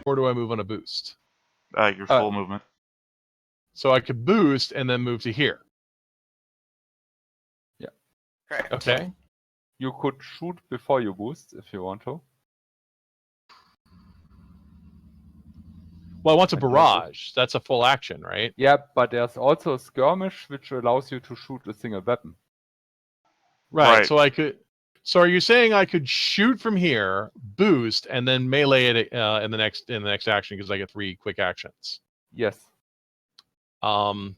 or do I move on a boost? Your full movement. So I could boost and then move to here. Yeah. Correct. Okay. You could shoot before you boost if you want to. Well, I want a barrage. That's a full action, right? Yeah, but there's also a skirmish which allows you to shoot a single weapon. Right. Right. So I could. So are you saying I could shoot from here, boost, and then melee it in the next action because I get 3 quick actions? Yes. Well,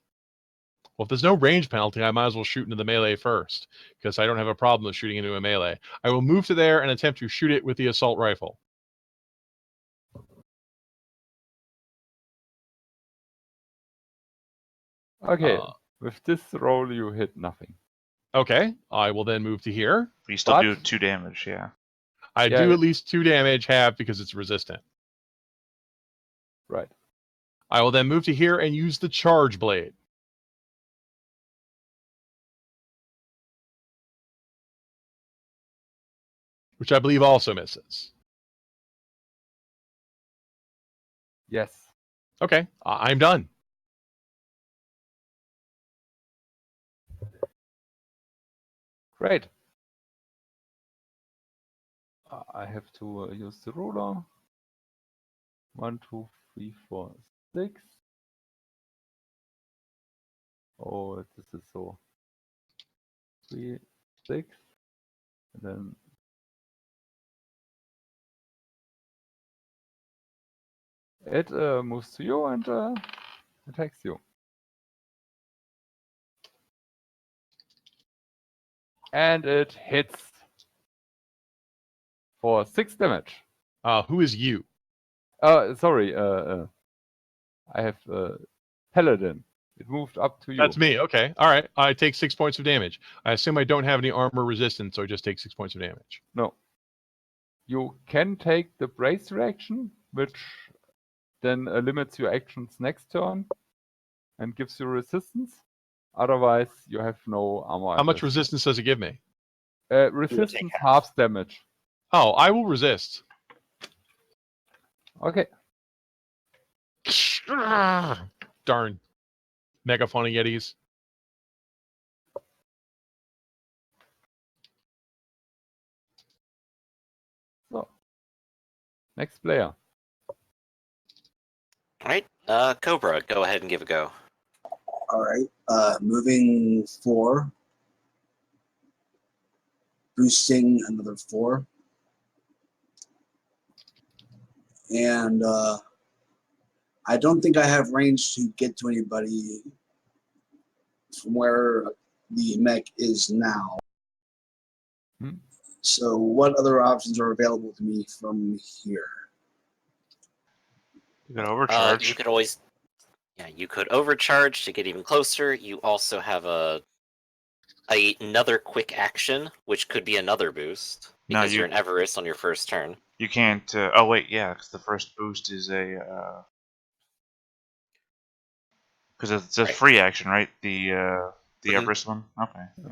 if there's no range penalty, I might as well shoot into the melee first because I don't have a problem with shooting into a melee. I will move to there and attempt to shoot it with the assault rifle. Okay. With this roll, you hit nothing. Okay. I will then move to here. But you still But- do 2 damage, yeah. I Yeah. do at least 2 damage half because it's resistant. Right. I will then move to here and use the charge blade. Which I believe also misses. Yes. Okay, I'm done. Great. I have to use the ruler. 1, 2, 3, 4, 6. Oh, this is so. 3, 6. And then it moves to you and attacks you. And it hits for 6 damage. Who is you? Sorry. I have Paladin. It moved up to you. That's me. Okay. All right. I take 6 points of damage. I assume I don't have any armor resistance, so I just take 6 points of damage. No. You can take the brace reaction, which then limits your actions next turn and gives you resistance. Otherwise, you have no armor. How much resistance does it give me? Resistance halves damage. Oh, I will resist. Okay. Darn. Megaphone Yetis. So, next player. All right, Cobra, go ahead and give a go. All right. Moving 4. Boosting another 4. And I don't think I have range to get to anybody from where the mech is now. So what other options are available to me from here? You can overcharge. You could always, you could overcharge to get even closer. You also have another quick action, which could be another boost because you're an Everest on your first turn. You can't. Oh wait, yeah, because the first boost is a. Because it's a free action, right? The Everest one. Okay. Yeah.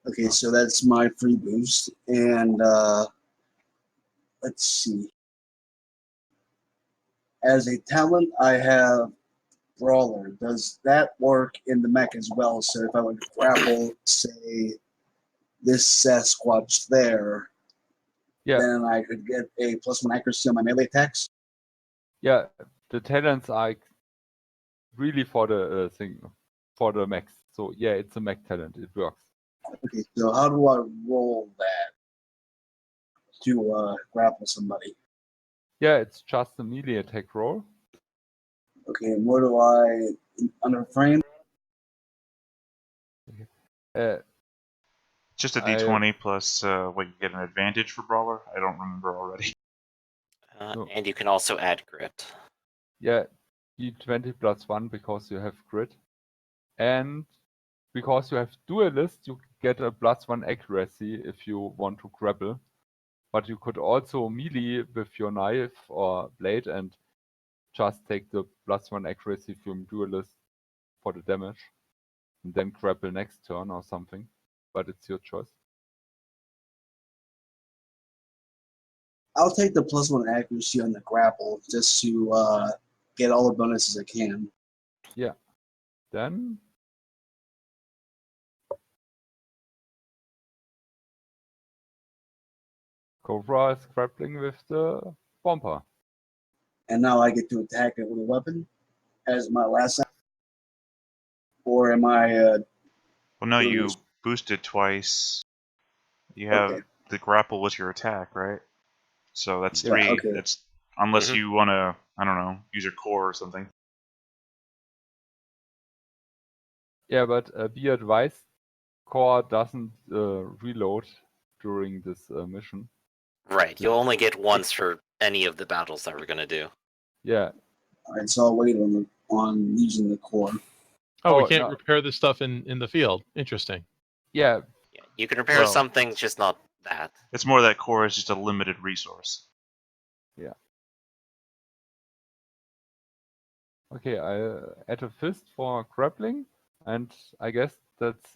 Okay, so that's my free boost, and let's see. As a talent, I have Brawler. Does that work in the mech as well? So if I would grapple, say, this Sasquatch there, then I could get a +1 accuracy on my melee attacks? Yeah, the talents are really for the thing, for the mechs. So yeah, it's a mech talent. It works. Okay, so how do I roll that to grapple somebody? Yeah, it's just a melee attack roll. Okay, and what do I under frame? Just a D20 plus what you get an advantage for Brawler. I don't remember already. And you can also add grit. Yeah, D20 +1 because you have grit, and because you have duelist, you get a +1 accuracy if you want to grapple. But you could also melee with your knife or blade and just take the +1 accuracy from duelist for the damage, and then grapple next turn or something. But it's your choice. I'll take the +1 accuracy on the grapple just to get all the bonuses I can. Then Cobra is grappling with the Bomber. And now I get to attack it with a weapon as my last action. Or am I Well, no, doing you this? boosted twice. You have Okay. the grapple was your attack, right? So that's Yeah, 3. okay. That's unless Mhm. you want to, I don't know, use your core or something. Yeah, but be advised, Core doesn't reload during this mission. Right. You'll only get once for any of the battles that we're gonna do. Yeah. All right, so I'll wait on using the core. Oh, we Oh, can't no. repair this stuff in the field. Interesting. Yeah, Yeah, you can repair Well- some things, just not that. It's more that core is just a limited resource. okay, I add a fist for grappling, and I guess that's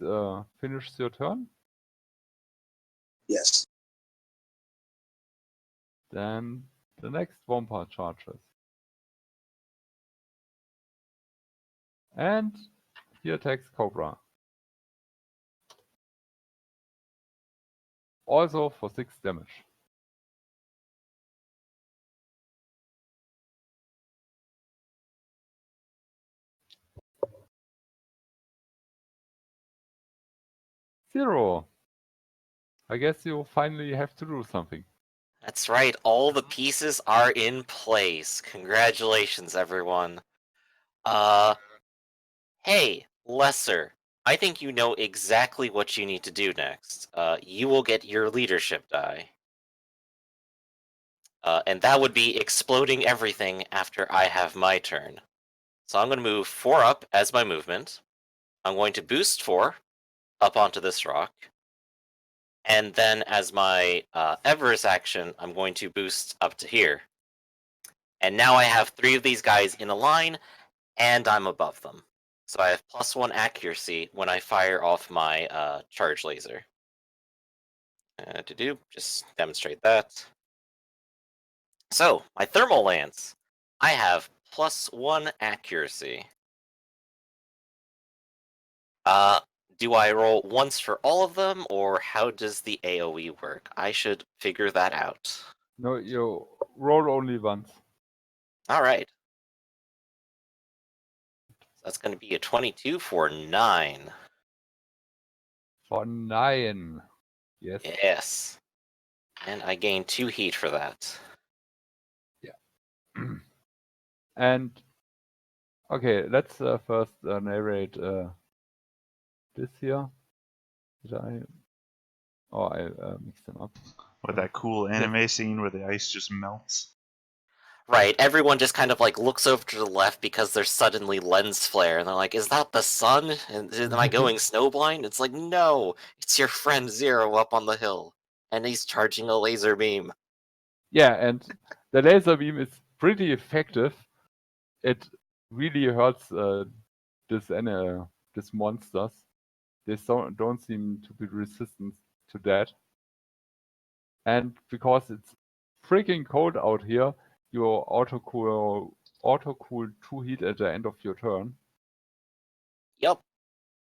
finishes your turn. Yes. Then the next Wampa charges. And he attacks Cobra. Also for 6 damage. Zero. I guess you finally have to do something. That's right. All the pieces are in place. Congratulations, everyone. Hey, Lesser. I think you know exactly what you need to do next. You will get your leadership die. And that would be exploding everything after I have my turn. So I'm going to move 4 up as my movement. I'm going to boost 4 up onto this rock. And then as my Everest action, I'm going to boost up to here. And now I have 3 of these guys in a line, and I'm above them. So I have +1 accuracy when I fire off my charge laser. Just demonstrate that. So, my thermal lance. I have +1 accuracy. Do I roll once for all of them, or how does the AoE work? I should figure that out. No, you roll only once. Alright. That's going to be a 22 for 9. For 9. Yes. Yes. And I gain 2 heat for that. And okay, let's first narrate this here. Did I? Oh, I mixed them up. With that cool anime scene where the ice just melts. Right, everyone just kind of like looks over to the left because there's suddenly lens flare, and they're like, is that the sun? And am I going snowblind? It's like, no, it's your friend Zero up on the hill, and he's charging a laser beam. Yeah, and the laser beam is pretty effective. It really hurts these monsters. They don't seem to be resistant to that. And because it's freaking cold out here, you auto-cool 2 heat at the end of your turn. Yup.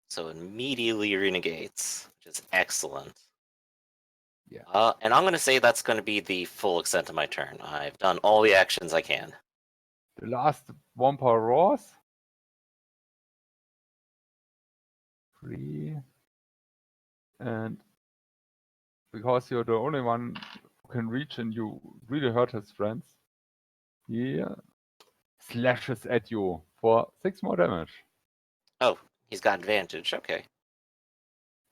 So immediately renegates, which is excellent. Yeah. And I'm going to say that's going to be the full extent of my turn. I've done all the actions I can. The last Wampa roars. 3. And because you're the only one who can reach and you really hurt his friends, he slashes at you for 6 more damage. Oh, he's got advantage. Okay.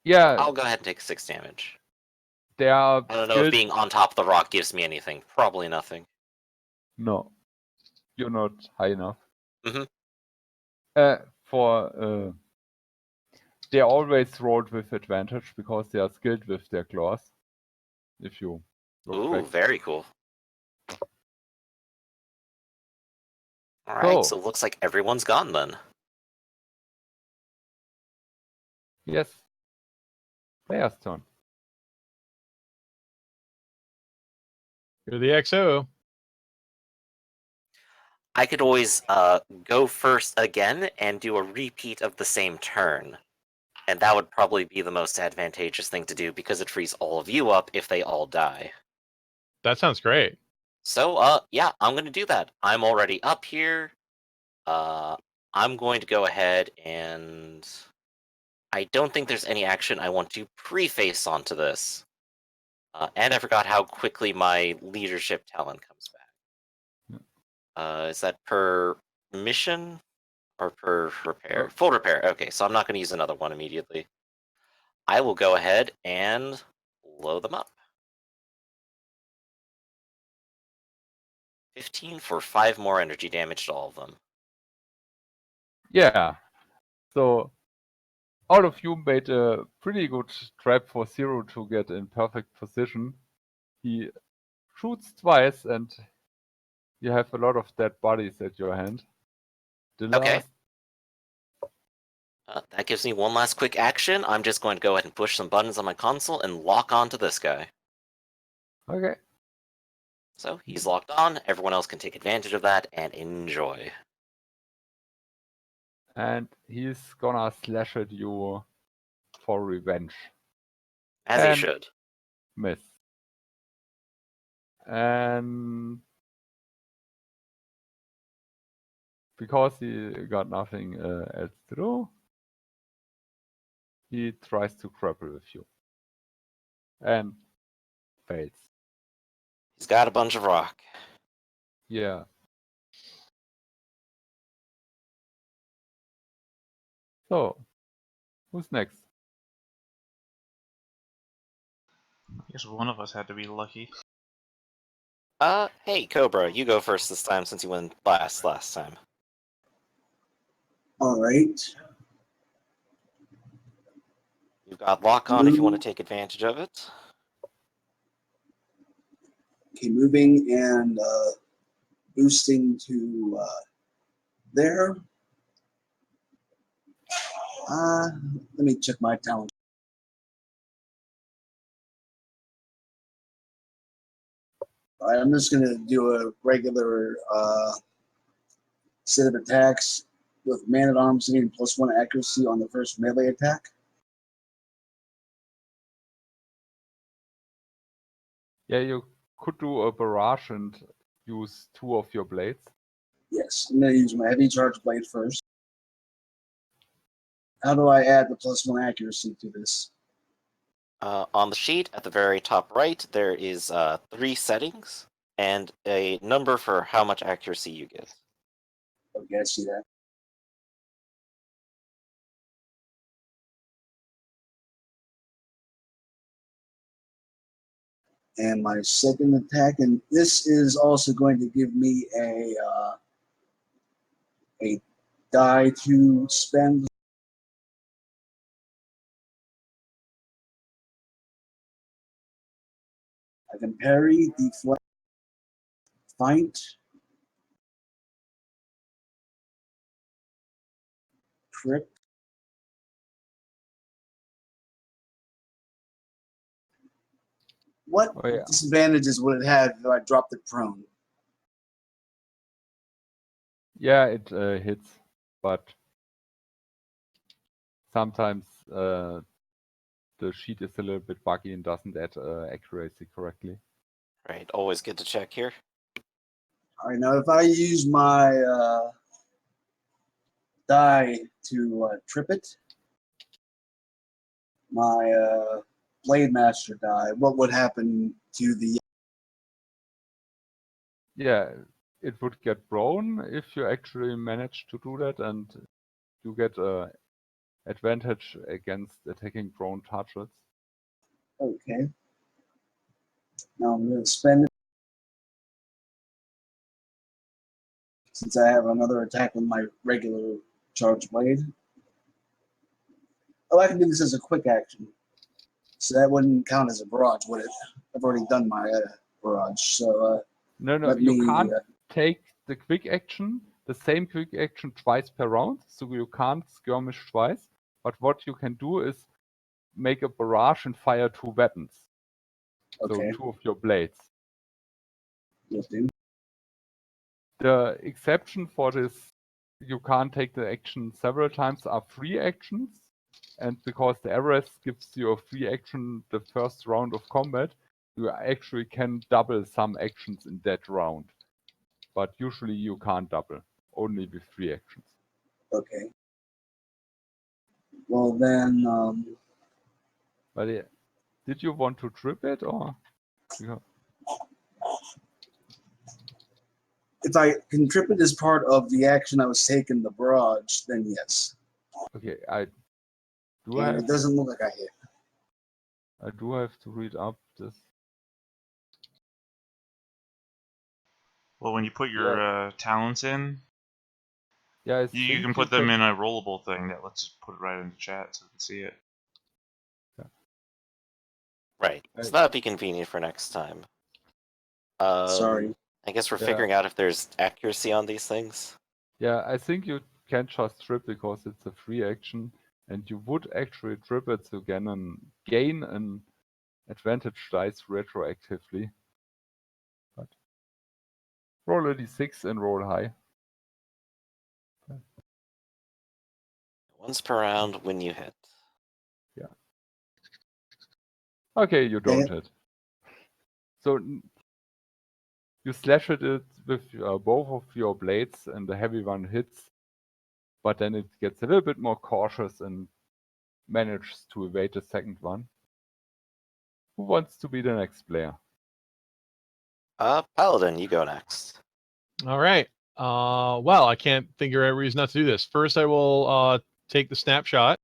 Yeah, I'll go ahead and take 6 damage. they are I don't know if being on top of the rock gives me anything. Probably nothing. No, you're not high enough. Mhm. They always rolled with advantage because they are skilled with their claws. If you look Ooh, back. very cool. Alright, so So- it looks like everyone's gone then. Yes. Player's turn. You're the XO. I could always go first again and do a repeat of the same turn. And that would probably be the most advantageous thing to do because it frees all of you up if they all die. That sounds great. So, yeah, I'm going to do that. I'm already up here. I'm going to go ahead and... I don't think there's any action I want to preface onto this. And I forgot how quickly my leadership talent comes back. Is that per mission or per repair? Full repair. Okay, so I'm not going to use another one immediately. I will go ahead and blow them up. 15 for 5 more energy damage to all of them. Yeah. So all of you made a pretty good trap for Zero to get in perfect position. He shoots twice and you have a lot of dead bodies at your hand. The Okay. last That gives me one last quick action. I'm just going to go ahead and push some buttons on my console and lock onto this guy. Okay. So he's locked on. Everyone else can take advantage of that and enjoy. And he's gonna slash at you for revenge. As he And should. miss. And because he got nothing else to do, he tries to grapple with you. And fails. He's got a bunch of rock. Yeah. So, who's next? I guess one of us had to be lucky. Hey, Cobra, you go first this time since you went last time. All right. You've got lock on if you want to take advantage of it. Okay, moving and boosting to there. Let me check my talent. All right, I'm just gonna do a regular set of attacks with Man-at-Arms getting +1 accuracy on the first melee attack. Yeah, you could do a barrage and use 2 of your blades. Yes, I'm gonna use my heavy charge blade first. How do I add the +1 accuracy to this? On the sheet at the very top right, there is 3 settings and a number for how much accuracy you get. Okay, I see that. And my second attack, and this is also going to give me a die to spend. I can parry, deflect, fight, trip. What Oh, yeah. disadvantages would it have if I dropped it prone? Yeah, it hits, but sometimes the sheet is a little bit buggy and doesn't add accuracy correctly. Right, always good to check here. All right, now if I use my die to trip it, my Blade Master die, what would happen to the... Yeah, it would get broken if you actually manage to do that, and you get advantage against attacking prone targets. Okay. Now I'm going to spend it. Since I have another attack with my regular charge blade. Oh, I can do this as a quick action. So that wouldn't count as a barrage, would it? I've already done my barrage, so No, let you me... can't take the quick action, the same quick action twice per round, so you can't skirmish twice. But what you can do is make a barrage and fire 2 weapons. Okay. So 2 of your blades. Lifting. The exception for this, you can't take the action several times, are free actions. And because the arrest gives you a free action the first round of combat, you actually can double some actions in that round. But usually you can't double, only with free actions. Okay. Well then, But yeah, did you want to trip it or? Yeah. if I can trip it as part of the action I was taking the barrage, then yes. Okay, I And it doesn't look like I hit. I do have to read up this. Well, when you put your talents in, Yeah, I you think can put them in a rollable thing that lets us put it right into chat so we can see it. Right. So that'd be convenient for next time. Sorry. I guess we're Yeah. figuring out if there's accuracy on these things. Yeah, I think you can just trip because it's a free action, and you would actually trip it to gain an advantage dice retroactively. But roll a d6 and roll high. Once per round when you hit. Okay, you don't hit. So you slash it with both of your blades, and the heavy one hits, but then it gets a little bit more cautious and manages to evade the second one. Who wants to be the next player? Paladin, you go next. All right. Well, I can't think of a reason not to do this. First, I will take the snapshot.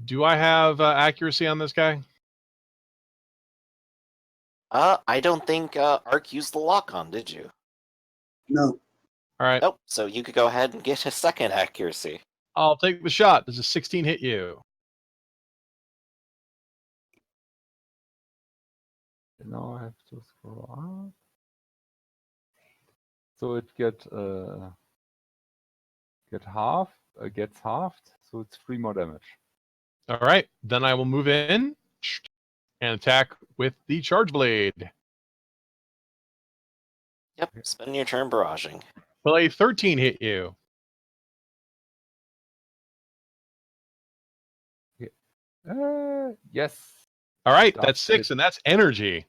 Do I have accuracy on this guy? I don't think Ark used the lock on, did you? No. All right. Nope. So you could go ahead and get a second accuracy. I'll take the shot. Does a 16 hit you? Now I have to scroll up. So it gets halved, so it's 3 more damage. All right. Then I will move in and attack with the charge blade. Yep. Spend your turn barraging. Will a 13 hit you? Yes. All right. That's That's 6, it. and that's energy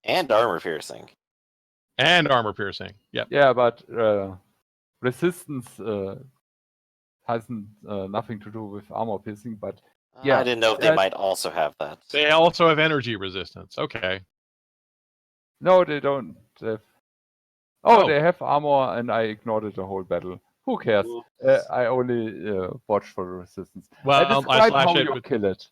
And armor piercing. and armor piercing. Yep. Yeah, but resistance hasn't nothing to do with armor piercing, but yeah, I didn't know if they might also have that. They also have energy resistance. Okay. no, they don't have. Oh, Oh. they have armor, and I ignored it the whole battle. Who cares? I only watch for the resistance. Well, I describe slash how it you with. kill it.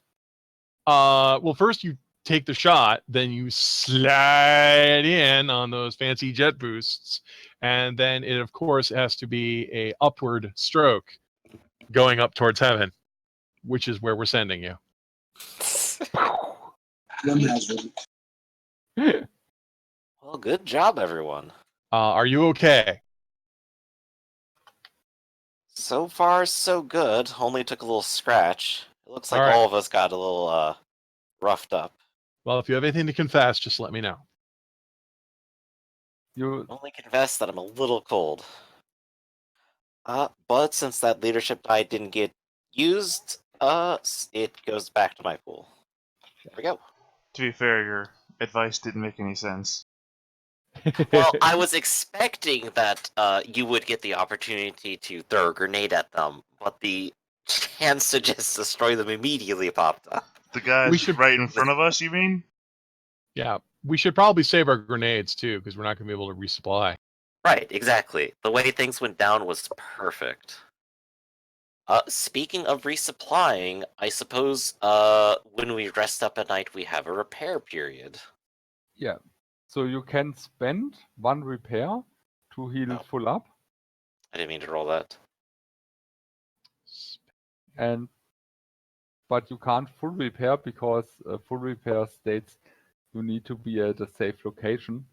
Well, first you take the shot, then you slide in on those fancy jet boosts, and then it, of course, has to be a upward stroke going up towards heaven, which is where we're sending you. One hazard. Well, good job, everyone. Are you okay? So far, so good. Only took a little scratch. It looks like All right. all of us got a little roughed up. Well, if you have anything to confess, just let me know. You Only confess that I'm a little cold. But since that leadership die didn't get used, it goes back to my pool. There we go. To be fair, your advice didn't make any sense. Well, I was expecting that you would get the opportunity to throw a grenade at them, but the chance to just destroy them immediately popped up. The guy We should- right in front of us, you mean? Yeah, we should probably save our grenades too, because we're not going to be able to resupply. Right, exactly. The way things went down was perfect. Speaking of resupplying, I suppose when we rest up at night, we have a repair period. yeah. So you can spend 1 repair to heal Oh. full up, I didn't mean to roll that. but you can't full repair because full repair states you need to be at a safe location.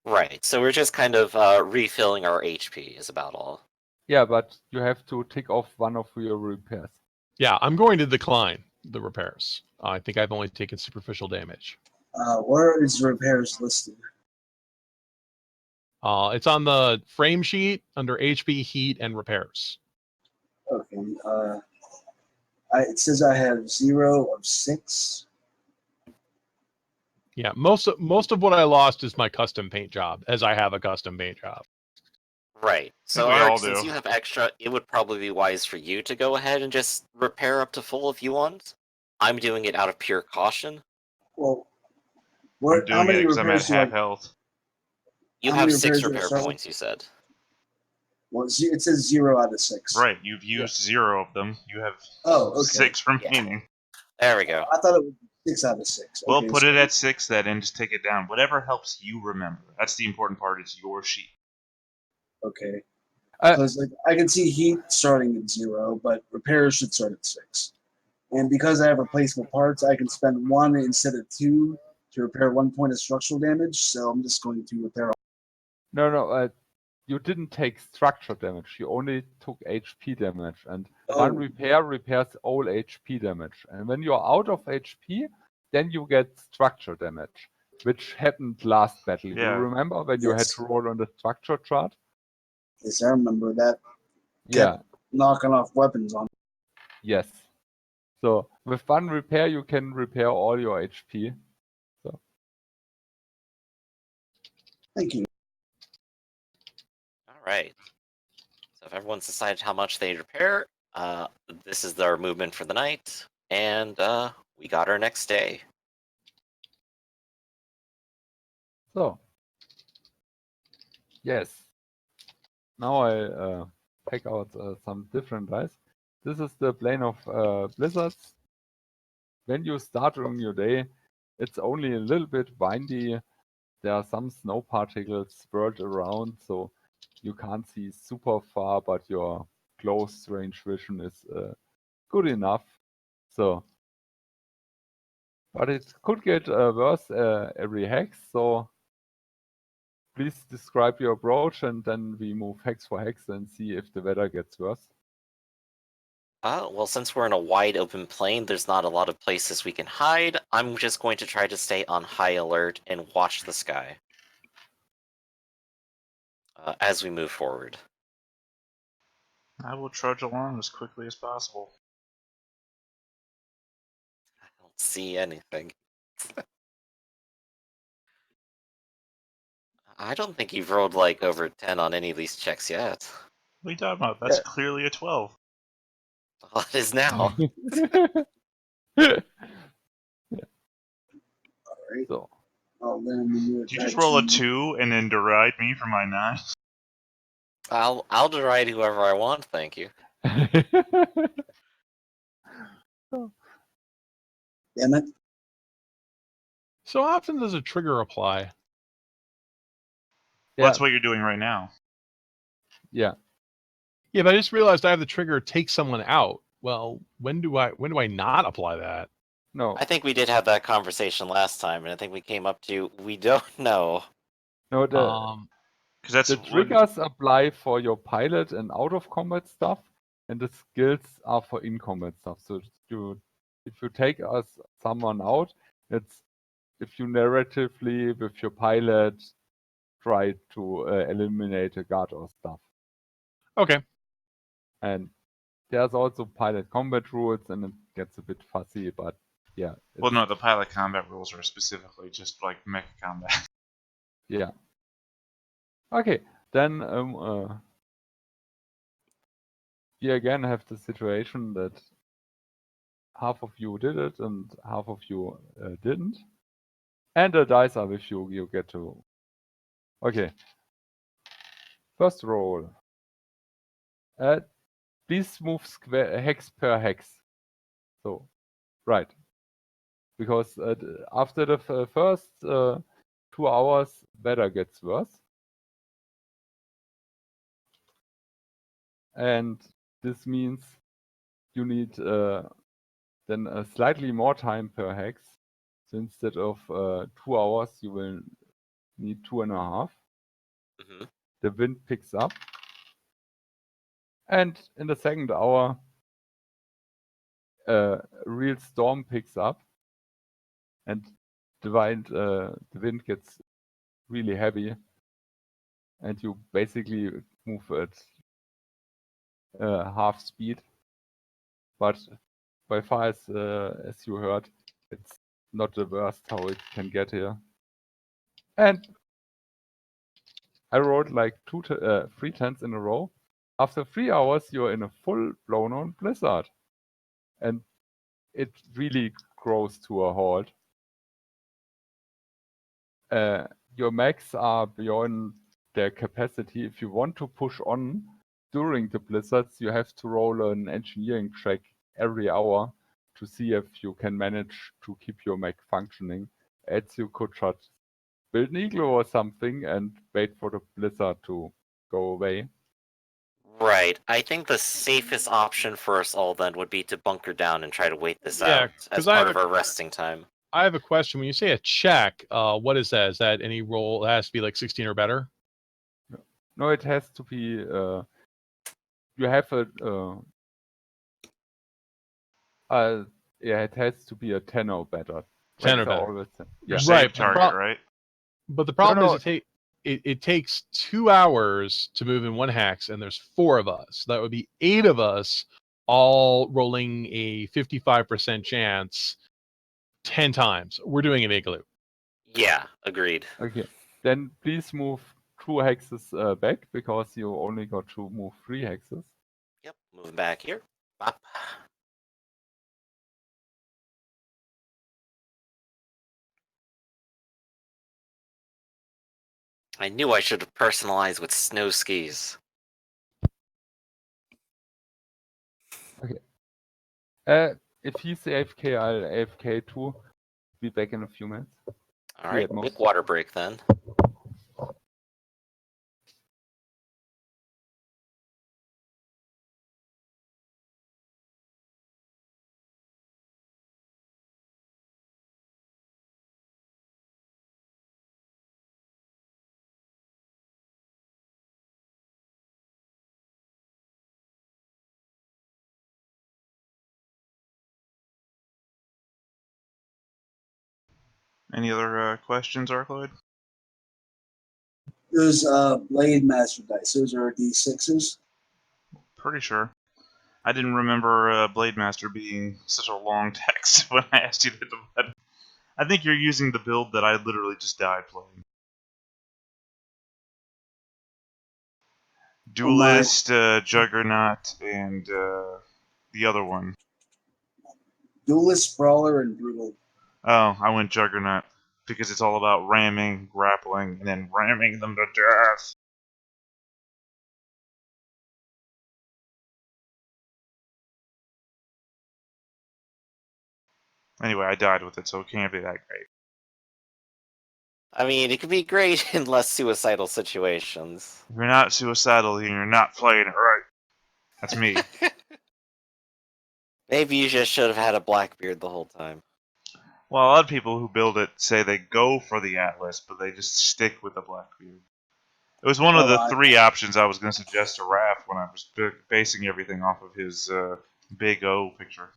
Right, so we're just kind of refilling our HP is about all. Yeah, but you have to tick off one of your repairs. Yeah, I'm going to decline the repairs. I think I've only taken superficial damage. Where is repairs listed? It's on the frame sheet under HP, heat, and repairs. Okay. It says I have 0 of 6. Yeah, most of what I lost is my custom paint job, as I have a custom paint job. Right. So, we all Ark, since do. you have extra, it would probably be wise for you to go ahead and just repair up to full if you want. I'm doing it out of pure caution. Well, I'm how doing it many because I'm at repairs do I? half health. You How have many 6 repairs do I repair start with? points, you said. Well, it says 0 out of 6. Right, you've used 0 of them. You have Oh, okay. 6 remaining. There we go. I thought it was 6 out of 6. We'll Okay, put so- it at 6 then and just take it down. Whatever helps you remember. That's the important part. It's your sheet. Okay. Uh, Because like I can see heat starting at 0, but repairs should start at 6. And because I have replaceable parts, I can spend 1 instead of 2 to repair 1 point of structural damage. So I'm just going to repair. No, you didn't take structure damage. You only took HP damage, and Oh. one repair repairs all HP damage. And when you're out of HP, then you get structure damage, which happened last battle. Yeah. You remember when you had Yes. to roll on the structure chart? Yes, I remember that. Yeah. Knocking off weapons on. Yes. So with one repair, you can repair all your HP. Thank you. All right. So if everyone's decided how much they repair, this is their movement for the night, and we got our next day. So yes. Now I pack out some different dice. This is the plane of blizzards. When you start on your day, it's only a little bit windy. There are some snow particles swirled around, so you can't see super far, but your close range vision is good enough. So, but it could get worse every hex. So please describe your approach, and then we move hex for hex and see if the weather gets worse. Well, since we're in a wide open plain, there's not a lot of places we can hide. I'm just going to try to stay on high alert and watch the sky as we move forward. I will trudge along as quickly as possible. I don't see anything. I don't think you've rolled like over 10 on any of these checks yet. What are you talking about? That's clearly a 12. Well, it is now. Alright. So Well, then we Did you just roll a 2 and then deride me for my 9? I'll deride whoever I want, thank you. Damn it. So how often does a trigger apply? Well, that's what you're doing right now. Yeah. Yeah, but I just realized I have the trigger take someone out. Well, when do I not apply that? No. I think we did have that conversation last time, and I think we came up to we don't know. No, Because that's the triggers apply for your pilot and out of combat stuff, and the skills are for in combat stuff. So if you take someone out, it's if you narratively with your pilot try to eliminate a guard or stuff. Okay. And there's also pilot combat rules, and it gets a bit fussy, but yeah. Well, no, the pilot combat rules are specifically just like mech combat. Yeah. Okay, then we again have the situation that half of you did it and half of you didn't. And the dice are with you, you get to... Okay. First roll. Please move hex per hex. So, right. Because after the first 2 hours, weather gets worse. And this means you need then slightly more time per hex. So instead of 2 hours, you will need 2.5. Mm-hmm. The wind picks up. And in the second hour, a real storm picks up. And the wind gets really heavy, and you basically move at half speed. But by far, as you heard, it's not the worst how it can get here. And I rolled like 3 10s in a row. After 3 hours, you're in a full blown-on blizzard, and it really grows to a halt. Your mechs are beyond their capacity. If you want to push on during the blizzards, you have to roll an engineering check every hour to see if you can manage to keep your mech functioning. Else you could just build an igloo or something and wait for the blizzard to go away. Right. I think the safest option for us all then would be to bunker down and try to wait this Yeah, out 'cause as I part have of our resting time. I have a question. When you say a check, what is that? Is that any roll? It has to be like 16 or better? No, it has to be. You have yeah, it has to be a 10 or better. 10 or Checks are better. always 10. Your Yeah. save Right, target, right? But the problem no. is it takes 2 hours to move in one hex, and there's 4 of us. That would be 8 of us all rolling a 55% chance 10 times. We're doing an igloo. Yeah, agreed. Okay. Then please move 2 hexes back because you only got to move 3 hexes. Yep, moving back here. Bop. I knew I should have personalized with snow skis. If he's AFK, I'll AFK too. Be back in a few minutes. All right, at most. quick water break then. Any other questions, Arcloid? Those Blade Master dice, those are D6s. Pretty sure. I didn't remember Blade Master being such a long text when I asked you to hit the button. I think you're using the build that I literally just died playing. Duelist, Juggernaut, and the other one. Duelist, Brawler, and Brutal. Oh, I went Juggernaut because it's all about ramming, grappling, and then ramming them to death. Anyway, I died with it, so it can't be that great. I mean, it could be great in less suicidal situations. If you're not suicidal, then you're not playing it right. That's me. Maybe you just should have had a Blackbeard the whole time. Well, a lot of people who build it say they go for the Atlas, but they just stick with the Blackbeard. It was one of the 3 options I was going to suggest to Raph when I was basing everything off of his Big O picture.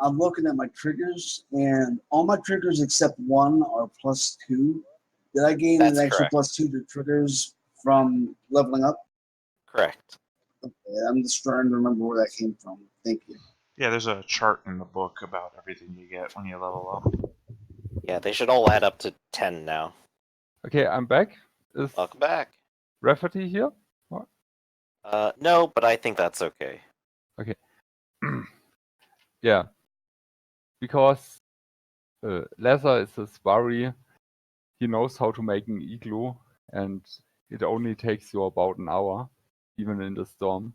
I'm looking at my triggers, and all my triggers except one are +2. Did I gain That's an extra correct. +2 to triggers from leveling up? Correct. Okay, I'm just trying to remember where that came from. Thank you. Yeah, there's a chart in the book about everything you get when you level up. Yeah, they should all add up to 10 now. Okay, I'm back. Is Welcome back. Rafferty here? No, but I think that's okay. Yeah. Because Leather is a Svari. He knows how to make an igloo, and it only takes you about an hour, even in the storm.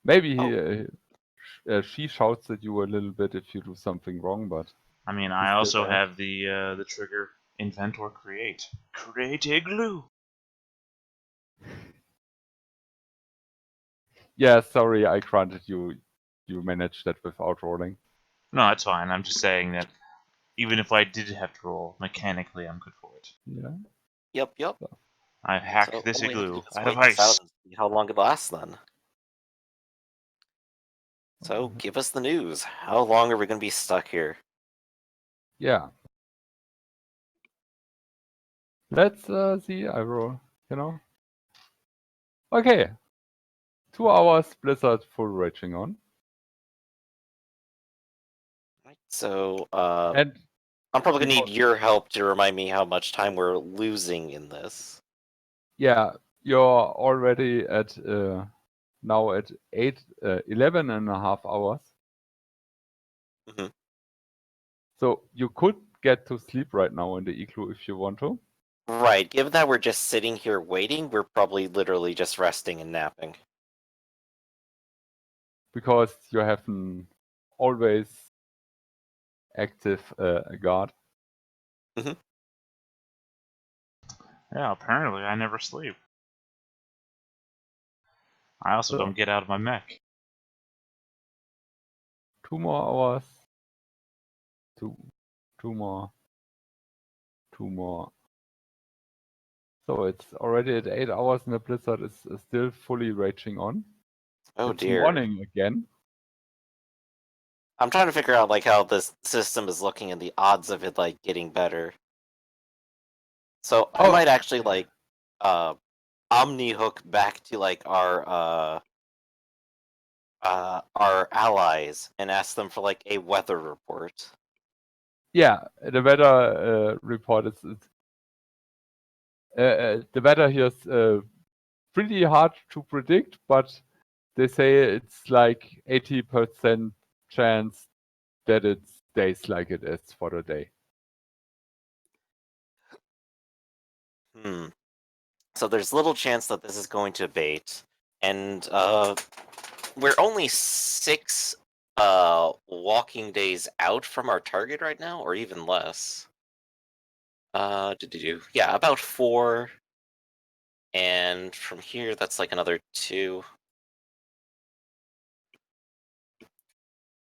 Maybe she shouts at you a little bit if you do something wrong, but I mean, I also have the trigger invent or create. Create igloo. yeah, sorry, I granted you managed that without rolling. No, that's fine. I'm just saying that even if I did have to roll, mechanically I'm good for it. Yeah. Yep. I hacked So this all we have to igloo do is out of wait this out ice. and see how long it lasts then. So give us the news. How long are we going to be stuck here? Yeah. Let's see. I roll. Okay. 2 hours Blizzard full raging on. So, And I'm probably gonna need because- your help to remind me how much time we're losing in this. yeah, you're already at now at 11.5 hours. Mhm. So you could get to sleep right now in the igloo if you want to. Right. Given that we're just sitting here waiting, we're probably literally just resting and napping. Because you have an always active guard. Yeah, apparently I never sleep. I also So- don't get out of my mech. 2 more hours. Two more. 2 more. So it's already at 8 hours and the Blizzard is still fully raging on. Oh It's dear. morning again. I'm trying to figure out like how this system is looking and the odds of it like getting better. So I Oh. might actually like Omni hook back to like our allies and ask them for like a weather report. Yeah, the weather report is the weather here is pretty hard to predict, but they say it's like 80% chance that it stays like it is for the day. So there's little chance that this is going to abate, and we're only 6 walking days out from our target right now, or even less. Yeah, about 4. And from here, that's like another 2.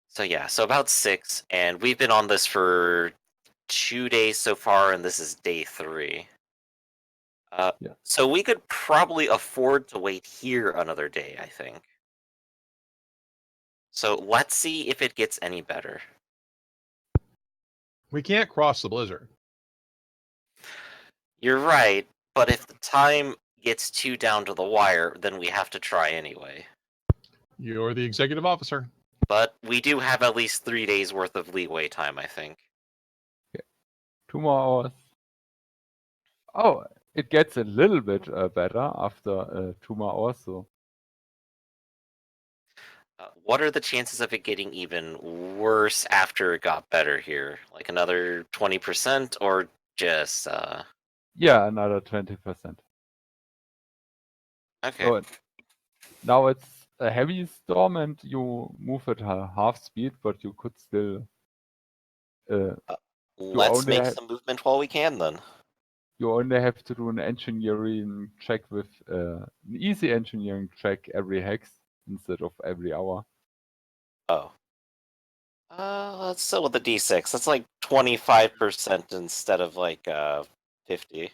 So yeah, so about 6, and we've been on this for 2 days so far, and this is day 3. Yeah. So we could probably afford to wait here another day, I think. So let's see if it gets any better. We can't cross the blizzard. You're right, but if the time gets too down to the wire, then we have to try anyway. You're the executive officer. But we do have at least 3 days worth of leeway time, I think. 2 more hours. Oh, it gets a little bit better after 2 more hours. So What are the chances of it getting even worse after it got better here? Like another 20% or just yeah, another 20%. okay. So now it's a heavy storm and you move at half speed, but you could still Let's only make ha- some movement while we can then. you only have to do an engineering check with an easy engineering check every hex instead of every hour. Oh. Let's still with the D6. That's like 25% instead of like 50.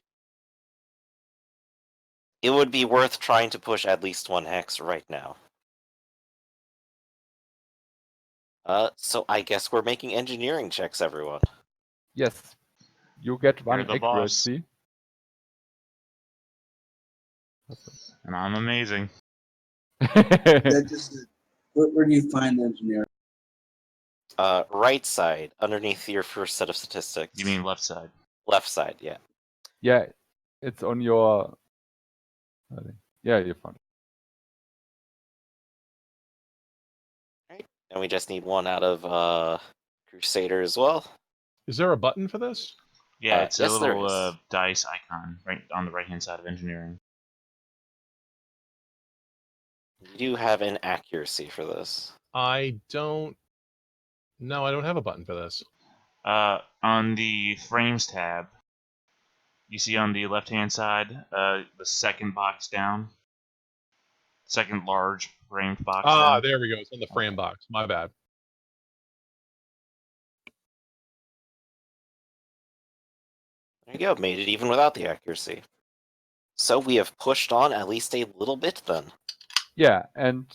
It would be worth trying to push at least 1 hex right now. So I guess we're making engineering checks, everyone. Yes, you get 1 You're the boss. accuracy. And I'm amazing. That just where do you find the engineer? Right side, underneath your first set of statistics. You mean left side? Left side, yeah. Yeah, it's on your. Yeah, you found it. And we just need 1 out of Crusader as well. Is there a button for this? Yeah, it's yes, a there little is. dice icon right on the right hand side of engineering. You do have an accuracy for this. I don't. No, I don't have a button for this. On the frames tab, you see on the left hand side, the second box down, second large framed box down. There we go. It's on the frame box. My bad. There you go, made it even without the accuracy. So we have pushed on at least a little bit then. Yeah, and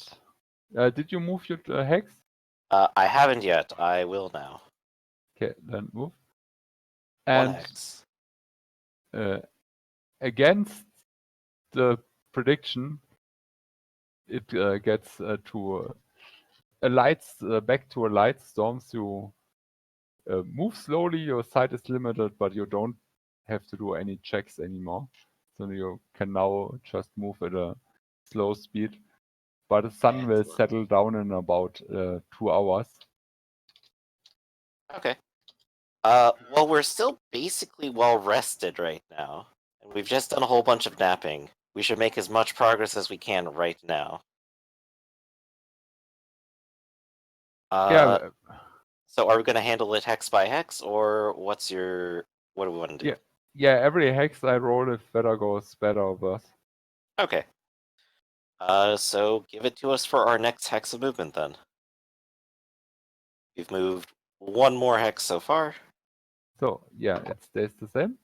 did you move your hex? I haven't yet. I will now. Okay, then move. One And hex. against the prediction, it gets to a back to a light storm. So you move slowly. Your sight is limited, but you don't have to do any checks anymore. So you can now just move at a slow speed. But the sun will Excellent. settle down in about 2 hours. Okay. Well, we're still basically well rested right now, and we've just done a whole bunch of napping. We should make as much progress as we can right now. Yeah, So are we going to handle it hex by hex, or what do we want to do? yeah. Every hex I roll, if better goes better or worse. Okay. So give it to us for our next hex of movement then. We've moved one more hex so far. So yeah, it stays the same.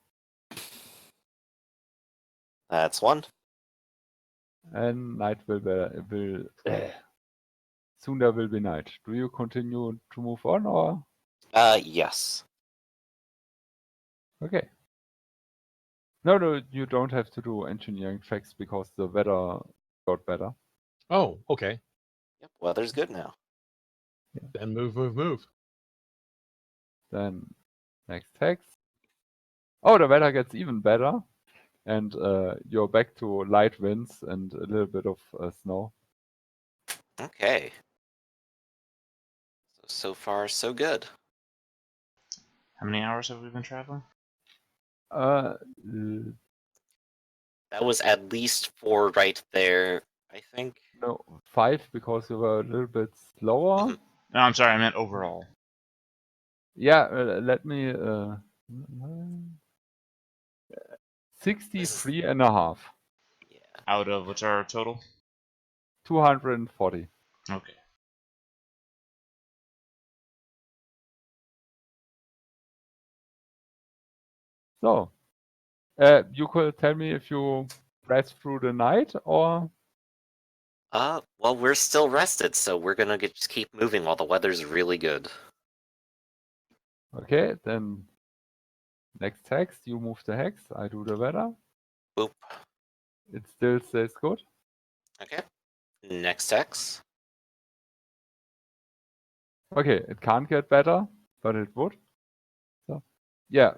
That's one. And night will soon there will be night. Do you continue to move on or Yes. okay? No, you don't have to do engineering checks because the weather got better. Oh, okay. Yep. Weather's good now. Then move. Then next hex. Oh, the weather gets even better, and you're back to light winds and a little bit of snow. Okay. So far, so good. How many hours have we been traveling? Uh, That was at least 4 right there, I think. no, 5 because you were a little bit slower. Mhm. No, I'm sorry, I meant overall. Yeah, let me 63 and a half. Yeah. Out of what's our total? 240. Okay. So, you could tell me if you rest through the night or Well, we're still rested, so we're gonna just keep moving while the weather's really good. okay, then next hex, you move the hex, I do the weather. Boop. It still stays good. Okay. Next hex. Okay, it can't get better, but it would. So, yeah,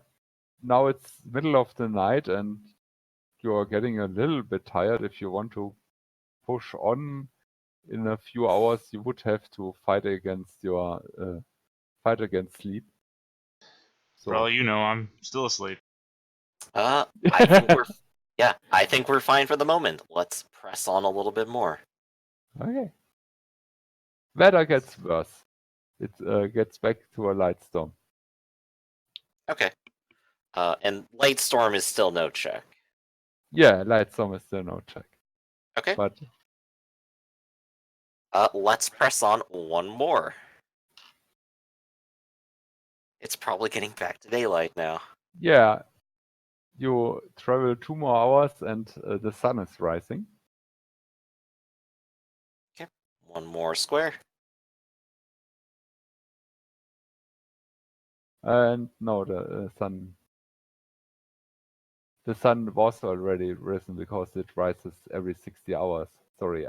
now it's middle of the night and you're getting a little bit tired. If you want to push on in a few hours, you would have to fight against sleep. For all So, you know, I'm still asleep. I think I think we're fine for the moment. Let's press on a little bit more. okay. Weather gets worse. It gets back to a light storm. Okay. And light storm is still no check. Yeah, light storm is still no check. Okay. But Let's press on one more. It's probably getting back to daylight now. yeah, you travel 2 more hours and the sun is rising. One more square. And no, the sun was already risen because it rises every 60 hours. Sorry,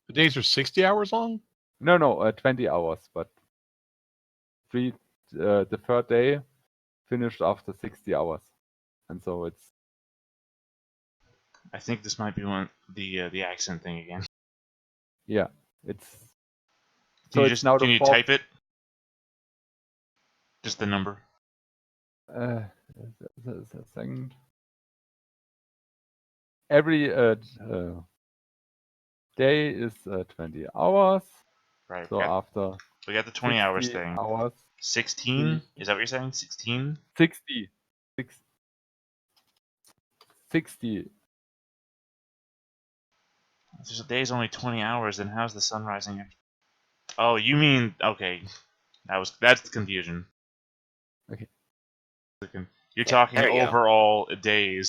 The days are 60 hours long? no, 20 hours, but the third day finished after 60 hours, and so it's I think this might be the accent thing again. yeah, it's Can you it's now can the you fourth. type it? Just the number. The second. Every day is 20 hours. Right. So after We got the 20 hours 60 thing. hours, 16? Is that what you're saying? 16? 60. 60. If there's a day's only 20 hours, then how's the sun rising? Oh, you mean okay? That's the confusion. Okay. You're Yeah, talking there you go. overall days.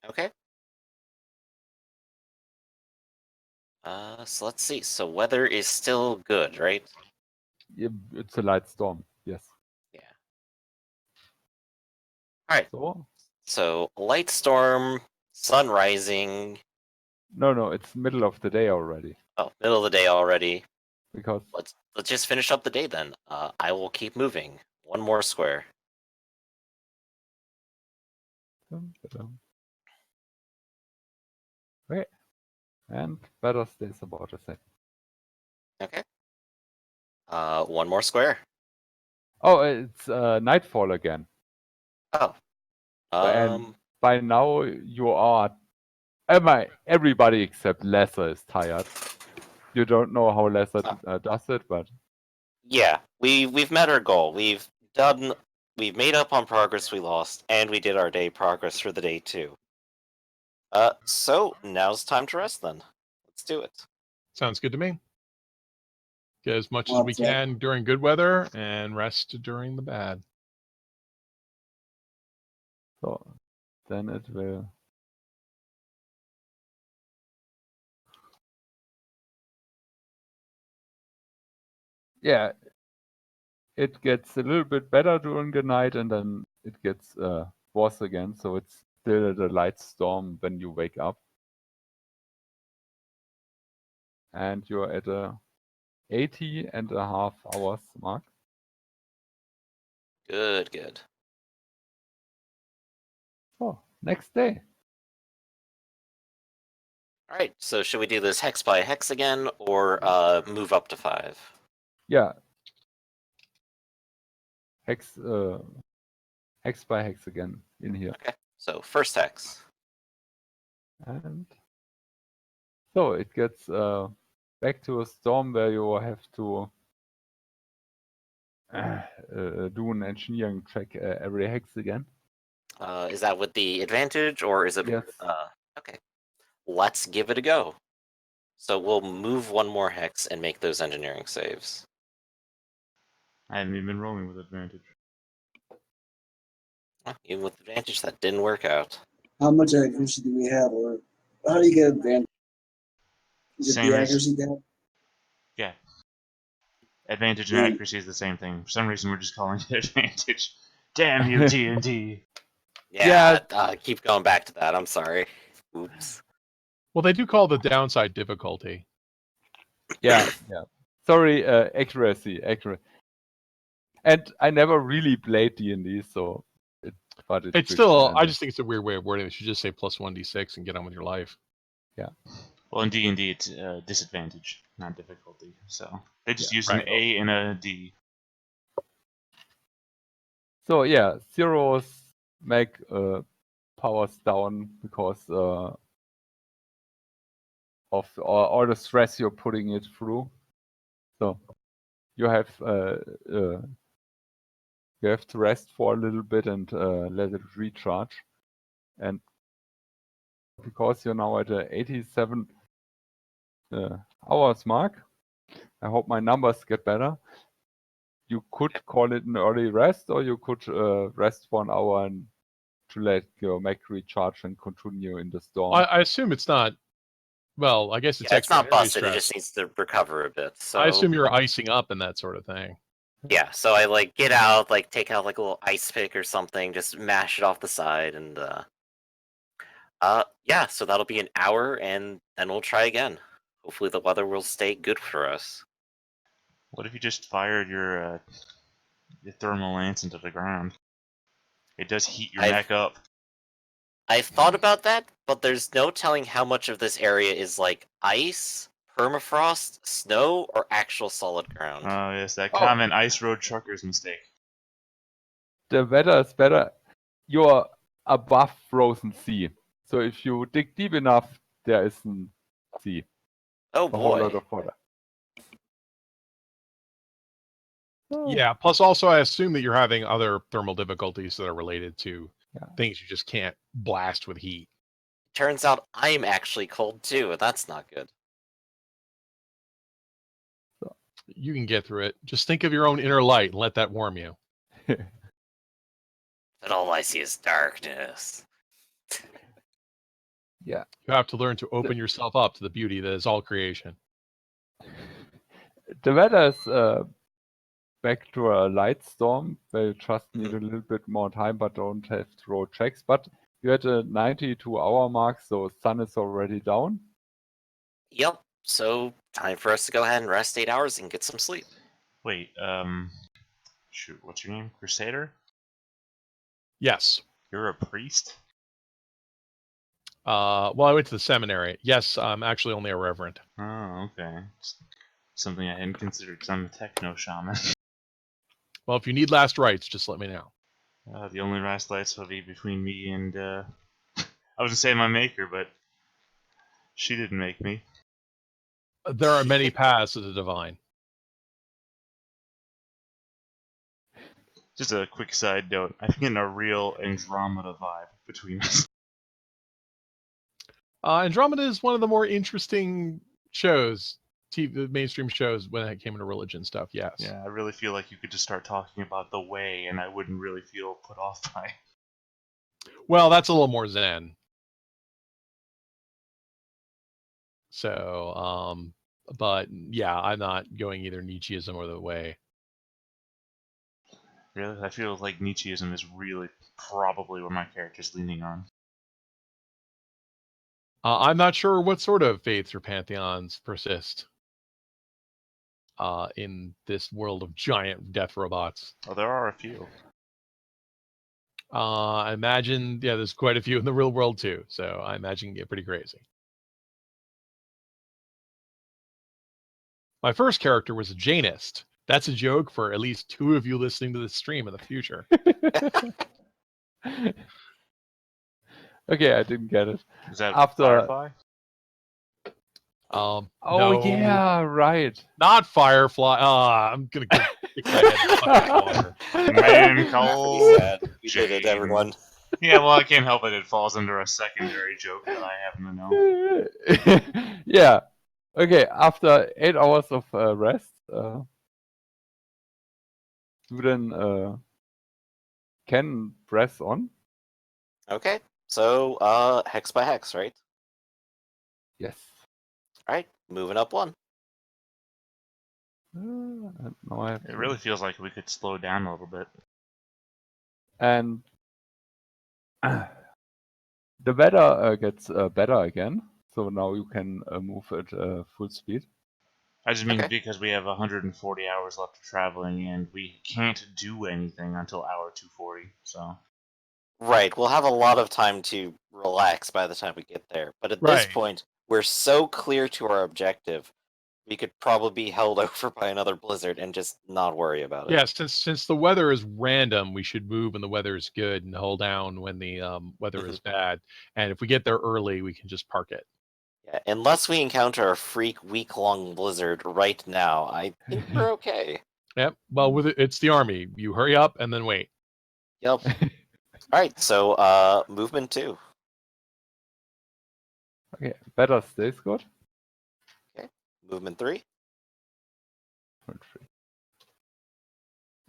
Okay. So let's see. So weather is still good, right? Yeah, it's a light storm. Yes. Yeah. Alright, So so light storm, sun rising. no, it's middle of the day already Oh, middle of the day already. because Let's just finish up the day then. I will keep moving. One more square. okay, and better stays about the same. Okay. One more square. Oh, it's nightfall again. Oh. And by now you are. Everybody except Lesser is tired. You don't know how Lesser does it, but Yeah, we've met our goal. We've made up on progress we lost, and we did our day progress for the day too. So now's time to rest then. Let's do it. Sounds good to me. Get as much as Well we said. can during good weather and rest during the bad. so then it will. Yeah, it gets a little bit better during the night, and then it gets worse again. So it's still the light storm when you wake up, and you're at a 80.5 hours mark. Good, good. Oh, next day. All right. So should we do this hex by hex again, or move up to 5? Yeah. Hex by hex again in here. Okay. So first hex. And so it gets back to a storm where you have to do an engineering check every hex again. Is that with the advantage, or is it? Yes. Okay. Let's give it a go. So we'll move one more hex and make those engineering saves. I haven't even been rolling with advantage. Even with advantage, that didn't work out. How much accuracy do we have, or how do you get advantage? Is it Same the as- accuracy tab? Yeah. Advantage and accuracy is the same thing. For some reason, we're just calling it advantage. Damn you, D&D. Yeah. Keep going back to that. I'm sorry. Oops. Well, they do call the downside difficulty. Yeah. Sorry, accuracy. And I never really played D&D, so It's still, I just think it's a weird way of wording it. You should just say plus 1d6 and get on with your life. Well, in D&D, it's disadvantage, not difficulty. So they just use an right. A and a D. So yeah, zeros make powers down because of all the stress you're putting it through. So you have to rest for a little bit and let it recharge. And because you're now at the 87 hours mark, I hope my numbers get better. You could call it an early rest, or you could rest for an hour and to let your mech recharge and continue in the storm. I assume it's not. Well, I guess it's Yeah, it's not extraordinary busted. It stress. just needs to recover a bit. So I assume you're icing up and that sort of thing. yeah. So I like get out, like take out like a little ice pick or something, just mash it off the side, and yeah. So that'll be an hour, and then we'll try again. Hopefully the weather will stay good for us. What if you just fired your thermal lance into the ground? It does heat your neck up. I've thought about that, but there's no telling how much of this area is like ice, permafrost, snow, or actual solid ground. Oh, yes, that common ice road trucker's mistake. The weather is better. You're above frozen sea. So if you dig deep enough, there is a sea. Oh A whole lot boy. of water. So, Yeah. Plus, also, I assume that you're having other thermal difficulties that are related to things you just can't blast with heat. Turns out I'm actually cold too, and that's not good. You can get through it. Just think of your own inner light and let that warm you. But all I see is darkness. yeah. You have to learn to open yourself up to the beauty that is all creation. The weather is back to a light storm where you just need a little bit more time but don't have to roll checks. But you're at a 92-hour mark, so sun is already down. Yep. So time for us to go ahead and rest 8 hours and get some sleep. Wait, shoot, what's your name? Crusader? Yes. You're a priest? Well, I went to the seminary. Yes, I'm actually only a reverend. Oh, okay. It's something I hadn't considered because I'm a techno shaman. Well, if you need last rites, just let me know. The only last lights will be between me and, I was gonna say my maker, but she didn't make me. There are many paths to the divine. Just a quick side note, I'm getting a real Andromeda vibe between us. Andromeda is one of the more interesting shows, TV, mainstream shows when it came into religion stuff. Yes. Yeah, I really feel like you could just start talking about the way and I wouldn't really feel put off by it. Well, that's a little more Zen. So, but yeah, I'm not going either Nietzscheism or the way. Really? I feel like Nietzscheism is really probably what my character's leaning on. I'm not sure what sort of faiths or pantheons persist in this world of giant death robots. Oh, there are a few. I imagine, yeah, there's quite a few in the real world too. So I imagine you get pretty crazy. My first character was a Jainist. That's a joke for at least 2 of you listening to this stream in the future. Okay, I didn't get it. Is that After- Firefly? Oh No, yeah, right. not Firefly. I'm gonna kick my head in the fucking water. Man called Sad. We did it, Jane. everyone. Yeah, well, I can't help it. It falls under a secondary joke that I happen to know. Yeah. Okay, after 8 hours of rest, you then can press on. Okay. So hex by hex, right? Yes. Alright, moving up 1. And now I have It really feels like we could slow down a little bit. And the weather gets better again, so now you can move at full speed. I just mean Okay. because we have 140 hours left of traveling and we can't do anything until hour 240, so... Right, we'll have a lot of time to relax by the time we get there. But at this Right. point, we're so clear to our objective, we could probably be held over by another blizzard and just not worry about it. Yeah, since the weather is random, we should move when the weather is good and hold down when the weather is bad. And if we get there early, we can just park it. Yeah, unless we encounter a freak week-long blizzard right now, I think we're okay. Yep. Well, with it's the army. You hurry up and then wait. Yep. Alright, so movement 2. Okay, better stays good. Movement 3.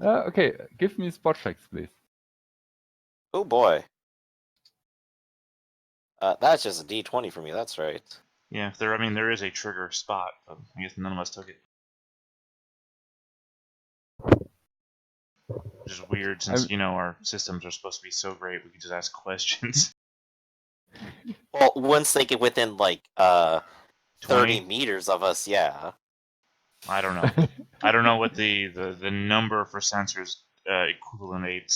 Okay, give me spot checks, please. Oh boy. That's just a D20 for me, that's right. Yeah, there is a trigger spot, but I guess none of us took it. Which is weird since, our systems are supposed to be so great we can just ask questions. Well, once they get within, like, 30 20? meters of us, yeah. I don't know. I don't know what the number for sensors equivalent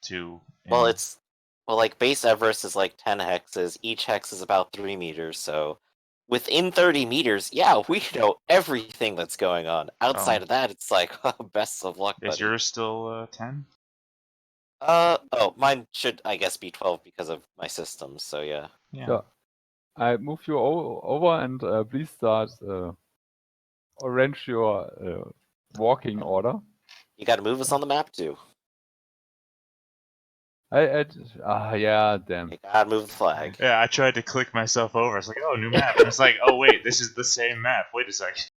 to. Well, in- it's... Well, like, base Everest is like 10 hexes. Each hex is about 3 meters, so... Within 30 meters, yeah, we know everything that's going on. Outside of that, it's like, best of luck, Is buddy. yours still 10? Oh, mine should, I guess, be 12 because of my systems, so yeah. Yeah. I move you over and please start arrange your walking order. You gotta move us on the map, too. Yeah, damn. You gotta move the flag. Yeah, I tried to click myself over. It's like, oh, new map. And it's like, oh wait, this is the same map. Wait a second.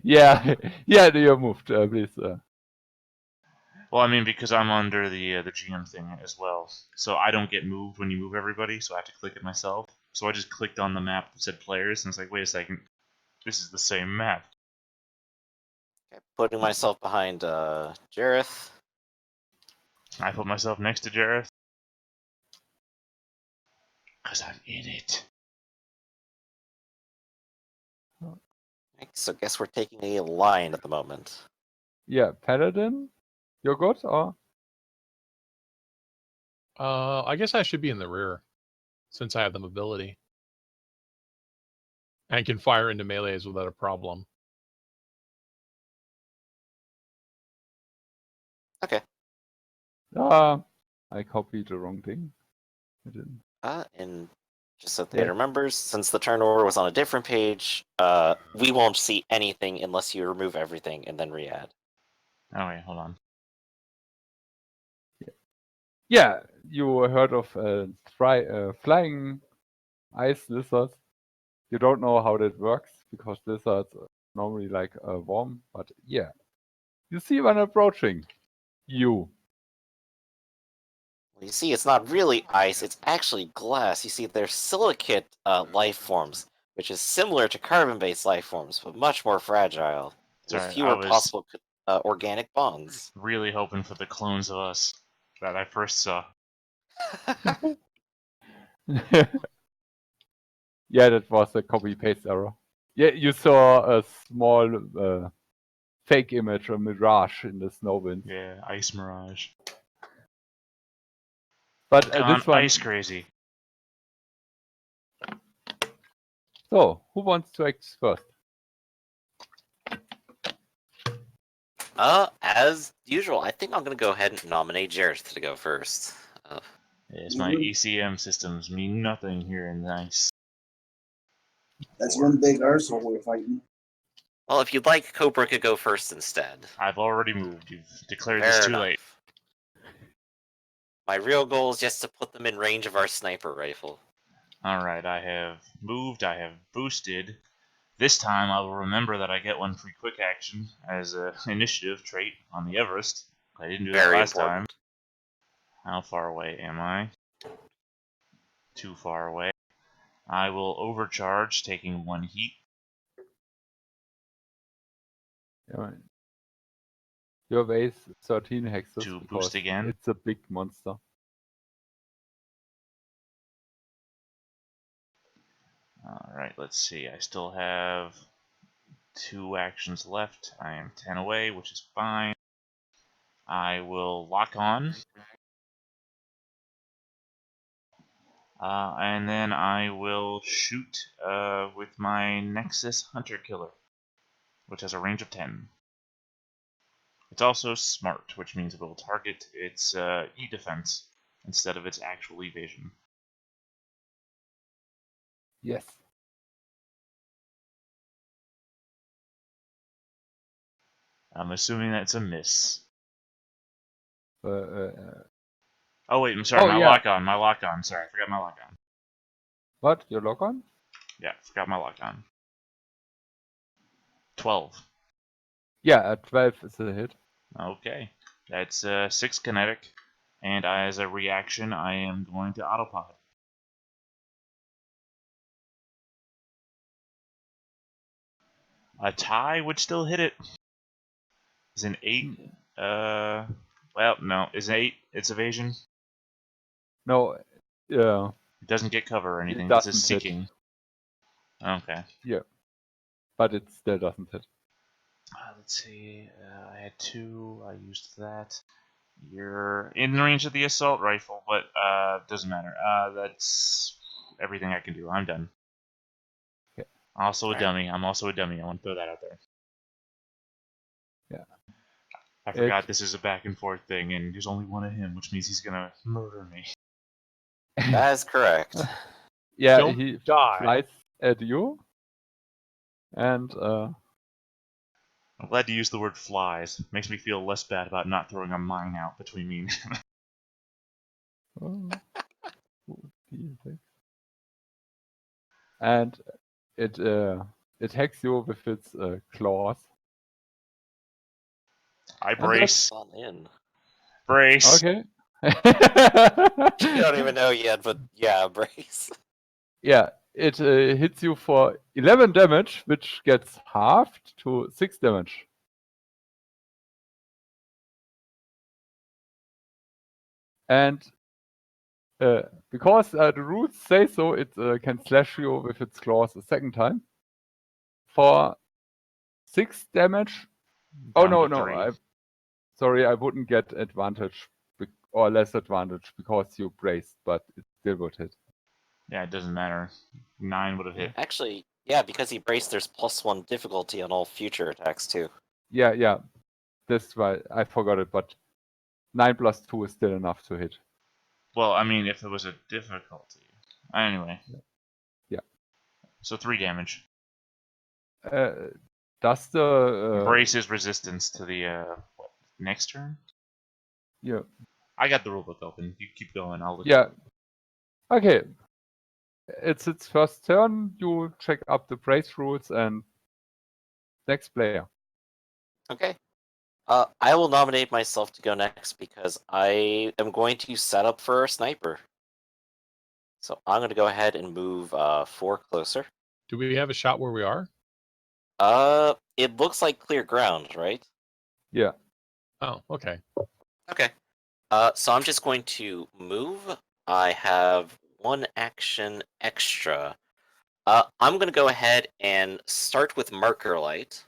yeah, you moved, please. Well, I mean, because I'm under the GM thing as well, so I don't get moved when you move everybody, so I have to click it myself. So I just clicked on the map that said players, and it's like, wait a second, this is the same map. putting myself behind Jareth. I put myself next to Jareth. Because I'm in it. So guess we're taking a line at the moment. Yeah, Paladin, you're good, or? I guess I should be in the rear, since I have the mobility. And can fire into melees without a problem. Okay. I copied the wrong thing. I didn't. And just so the Yeah. data remembers, since the turn order was on a different page, we won't see anything unless you remove everything and then re-add. Oh, wait, hold on. Yeah, you heard of flying ice lizards. You don't know how that works because lizards are normally like warm, but yeah. You see one approaching you. You see, it's not really ice, it's actually glass. You see, they're silicate life forms, which is similar to carbon-based life forms, but much more fragile, with Sorry, I fewer was possible organic bonds. really hoping for the clones of us that I first saw. Yeah, that was a copy-paste error. Yeah, you saw a small fake image, a mirage in the snow wind. Yeah, Ice Mirage. But Gone this one. ice crazy. So, who wants to act first? As usual, I think I'm gonna go ahead and nominate Jareth to go first. Yes, my ECM systems mean nothing here in ice. That's one big arsehole we're fighting. Well, if you'd like, Cobra could go first instead. I've already moved. You've declared Fair this too enough. late. My real goal is just to put them in range of our sniper rifle. Alright, I have moved, I have boosted. This time I will remember that I get one free quick action as an initiative trait on the Everest. I didn't do that Very last time. important. How far away am I? Too far away. I will overcharge, taking 1 heat. Yeah. Your base 13 hexes To because boost again. it's a big monster. Alright, let's see. I still have 2 actions left. I am 10 away, which is fine. I will lock on. And then I will shoot with my Nexus Hunter Killer, which has a range of 10. It's also smart, which means it will target its E-defense instead of its actual evasion. Yes. I'm assuming that's a miss. Oh, wait, I'm sorry, my lock-on. Sorry, I forgot my lock-on. What? Your lock on? Yeah, forgot my lock-on. 12. Yeah, 12 is a hit. Okay, that's 6 kinetic, and as a reaction, I am going to autopilot. A tie would still hit it. Is an 8? Well, no. Is an 8 its evasion? No, yeah. It doesn't get cover or anything. It This doesn't is hit. seeking. Okay. Yeah. But it still doesn't hit. Let's see. I had 2. I used that. You're in range of the assault rifle, but doesn't matter. That's everything I can do. I'm done. Okay. Also a Alright. dummy. I'm also a dummy. I want to throw that out there. Yeah. I forgot this is a back and forth thing, and there's only one of him, which means he's gonna murder me. That is correct. Yeah, Don't he die. flies at you. And I'm glad to use the word flies. Makes me feel less bad about not throwing a mine out between me and him. and it attacks you with its claws. I brace. On in. Brace. Okay. You don't even know yet, but yeah, brace. Yeah, it hits you for 11 damage, which gets halved to 6 damage. And because the rules say so, it can slash you with its claws a second time. For 6 damage. Oh, Down no, to no. 3. Sorry, I wouldn't get advantage or less advantage because you braced, but it still would hit. Yeah, it doesn't matter. 9 would have hit. Actually, yeah, because he braced, there's +1 difficulty on all future attacks too. Yeah. That's why I forgot it, but 9 plus 2 is still enough to hit. Well, I mean, if it was a difficulty. Anyway. Yeah. So 3 damage. Does the Braces resistance to the next turn? yeah. I got the rulebook open. You keep going. I'll look. Yeah. Okay. It's its first turn. You check up the brace rules and next player. Okay. I will nominate myself to go next because I am going to set up for a sniper. So I'm going to go ahead and move 4 closer. Do we have a shot where we are? It looks like clear ground, right? Yeah. Oh, okay. Okay. So I'm just going to move. I have 1 action extra. I'm going to go ahead and start with Marker Light.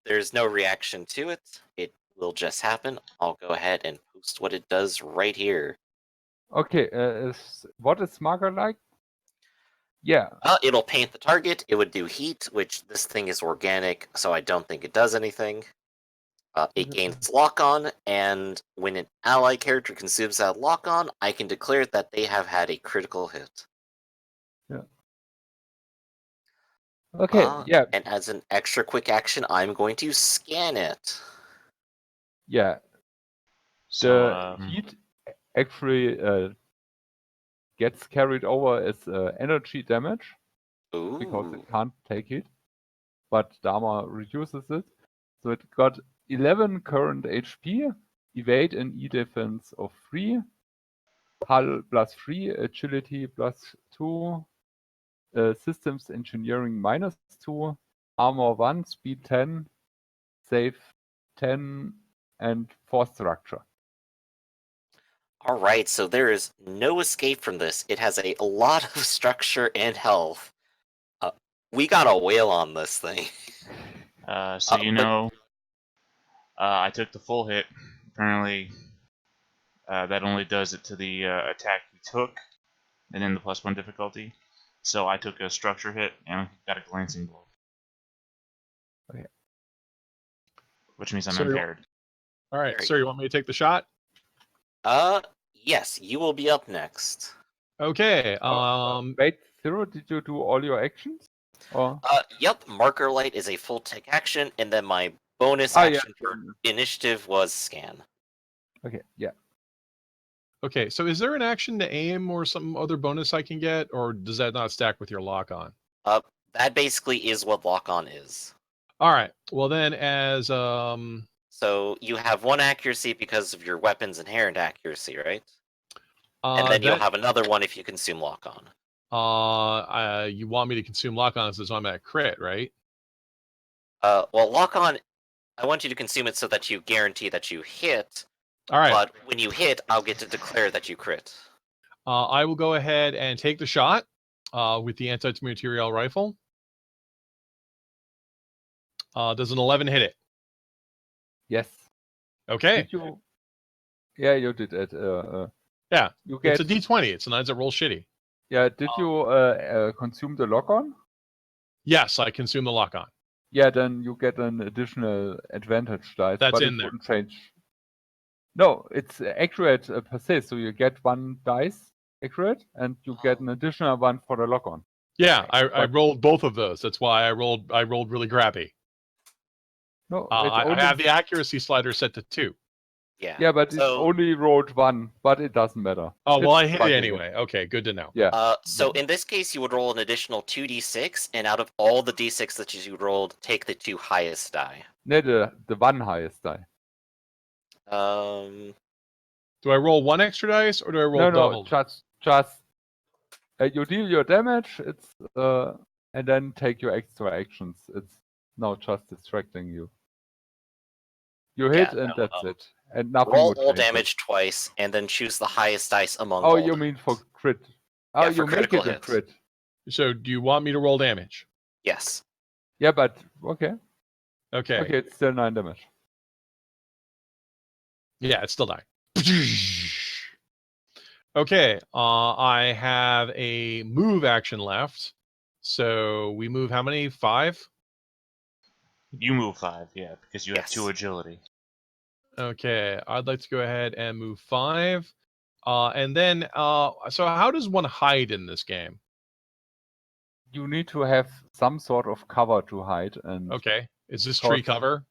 There's no reaction to it. It will just happen. I'll go ahead and post what it does right here. Okay. What is Marker like? Yeah. It'll paint the target. It would do heat, which this thing is organic, so I don't think it does anything. It gains lock-on, and when an ally character consumes that lock-on, I can declare that they have had a critical hit. Okay. Yeah. And as an extra quick action, I'm going to scan it. Yeah. So, The heat actually gets carried over as energy damage because Ooh. it can't take it, but the armor reduces it. So it got 11 current HP, evade and E defense of 3, hull +3, agility +2, systems engineering -2, armor 1, speed 10, save 10, and force structure. All right, so there is no escape from this. It has a lot of structure and health. We got a whale on this thing. so you but- know, I took the full hit. Apparently, that only does it to the attack you took, and then the +1 difficulty. So I took a structure hit and got a glancing blow. Okay. Which means I'm So you- impaired. All right, Very sir, you want me to take the shot? Yes, you will be up next. Okay. Wait, Zero, did you do all your actions? Or Yep, Marker Light is a full take action, and then my bonus Ah, yeah. action for initiative was scan. okay, yeah. Okay, so is there an action to aim or some other bonus I can get, or does that not stack with your lock on? That basically is what lock on is. All right. Well then, as So you have 1 accuracy because of your weapon's inherent accuracy, right? And then you'll have another one if you consume lock on. you want me to consume lock on so I'm at crit, right? Well, lock on, I want you to consume it so that you guarantee that you hit. All right. But when you hit, I'll get to declare that you crit. I will go ahead and take the shot with the anti-material rifle. Does an 11 hit it? Yes. Okay. Did you? Yeah, you did it. Yeah. You get. It's a D20. Sometimes it rolls shitty. Yeah. Did you consume the lock on? Yes, I consume the lock on. Yeah, then you get an additional advantage dice. That's but in it there. wouldn't change. No, it's accurate per se. So you get 1 dice accurate, and you get an additional 1 for the lock on. Yeah, I But- rolled both of those. That's why I rolled really crappy. No, I have the accuracy slider set to 2. Yeah. Yeah, but it So- only rolled 1, but it doesn't matter. Oh, well, It's I hit fucking it it. anyway. Okay, good to know. Yeah. So in this case, you would roll an additional 2d6, and out of all the d6 that you rolled, take the 2 highest die. No, the 1 highest die. Do I roll 1 extra dice or do I roll No, double? just you deal your damage. It's and then take your extra actions. It's now just distracting you. You hit Yeah, and no, that's it. And nothing roll would all change it. damage twice, and then choose the highest dice among Oh, all. you mean for crit? Oh, Yeah, you for make critical it a hits. crit. So do you want me to roll damage? Yes. Yeah, but okay. Okay. Okay, it's still 9 damage. Yeah, it's still dying. Okay, I have a move action left. So we move how many? 5? You move 5, yeah, because you have 2 Yes. agility. Okay, I'd like to go ahead and move 5. And then, so how does one hide in this game? You need to have some sort of cover to hide, and Okay, is this tree Because- cover?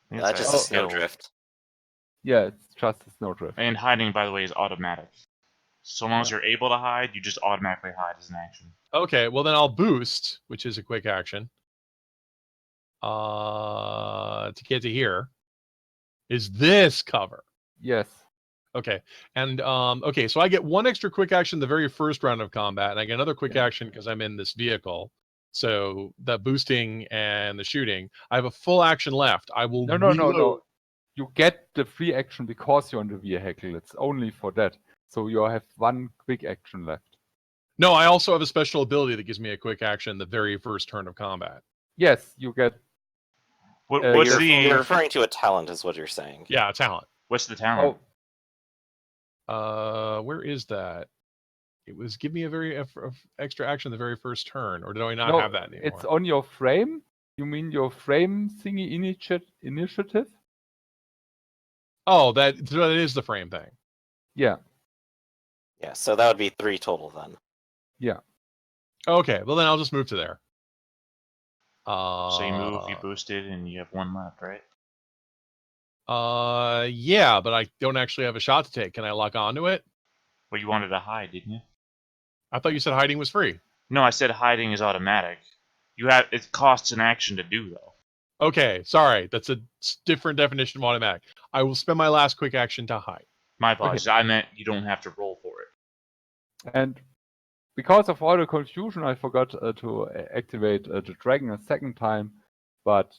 It's That's just a skill. snowdrift. yeah, it's just a snowdrift. And hiding, by the way, is automatic. So long as you're able to hide, you just automatically hide as an action. Okay, well then I'll boost, which is a quick action. To get to here. Is this cover? Yes. Okay. And okay, so I get 1 extra quick action the very first round of combat, and I get another quick Yeah. action because I'm in this vehicle. So the boosting and the shooting, I have a full action left. I will No. reload. You get the free action because you're on the vehicle. It's only for that. So you have 1 quick action left. No, I also have a special ability that gives me a quick action the very first turn of combat. Yes, you get. What's you're- the You're referring to a talent, is what you're saying. Yeah, talent. what's the talent? Where is that? It was give me a very extra action the very first turn, or do I not no, have that anymore? it's on your frame. You mean your frame thingy initiative? Oh, that is the frame thing. Yeah. Yeah, so that would be 3 total then. Okay, well then I'll just move to there. So you move, you boosted, and you have 1 left, right? Yeah, but I don't actually have a shot to take. Can I lock onto it? Well, you wanted to hide, didn't you? I thought you said hiding was free. No, I said hiding is automatic. It costs an action to do though. Okay, sorry. That's a different definition of automatic. I will spend my last quick action to hide. My apologies. I meant you don't have to roll for it. And because of all the confusion, I forgot to activate the dragon a second time. But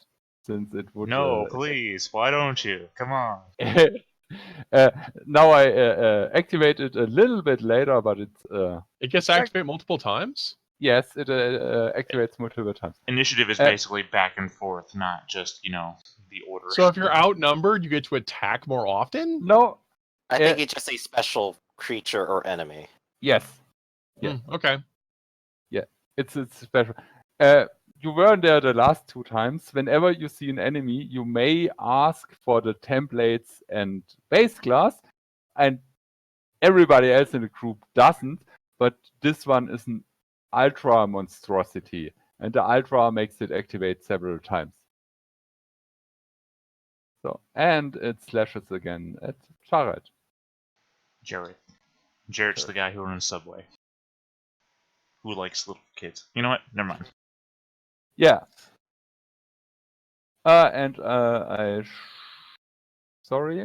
since it would. No, please. Why don't you? Come on. Now I activate it a little bit later, but it's It gets activated multiple times? yes, it activates multiple times. Initiative is basically back and forth, not just, the order. So if you're outnumbered, you get to attack more often? No, I think it's just a special creature or enemy. yes, Yeah. Okay. it's special. You were there the last 2 times. Whenever you see an enemy, you may ask for the templates and base class, and everybody else in the group doesn't. But this one is an ultra monstrosity, and the ultra makes it activate several times. So, and it slashes again at Jared. Jared. Jared's the guy who runs Subway. Who likes little kids. You know what? Never mind. Yeah. And sorry.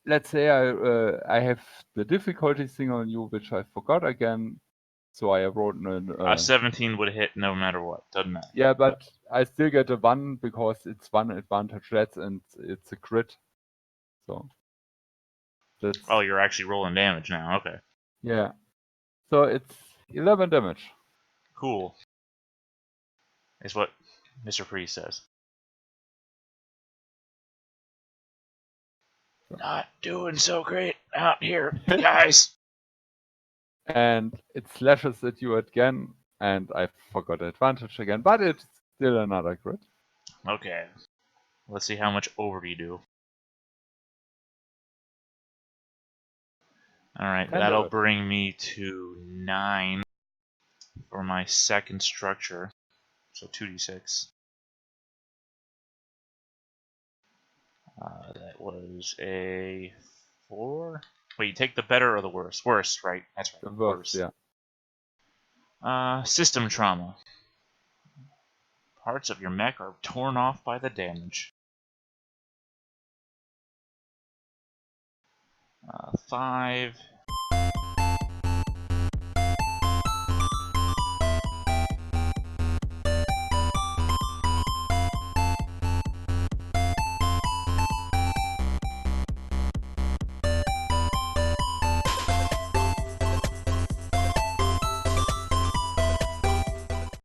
Let's say I have the difficulty thing on you, which I forgot again. So I wrote A 17 would hit no matter what. Doesn't matter. yeah, but I still get a 1 because it's 1 advantage less and it's a crit. So that's Oh, you're actually rolling damage now. Okay. yeah. So it's 11 damage. Cool. Is what Mr. Freeze says. Not doing so great out here, guys. And it slashes at you again, and I forgot advantage again, but it's still another crit. Okay. Let's see how much over you do. Alright, Ten that'll damage. bring me to 9 for my second structure. So 2d6. That was a 4. Wait, you take the better or the worse? Worse, right? That's right. The worst, yeah. System trauma. Parts of your mech are torn off by the damage. 5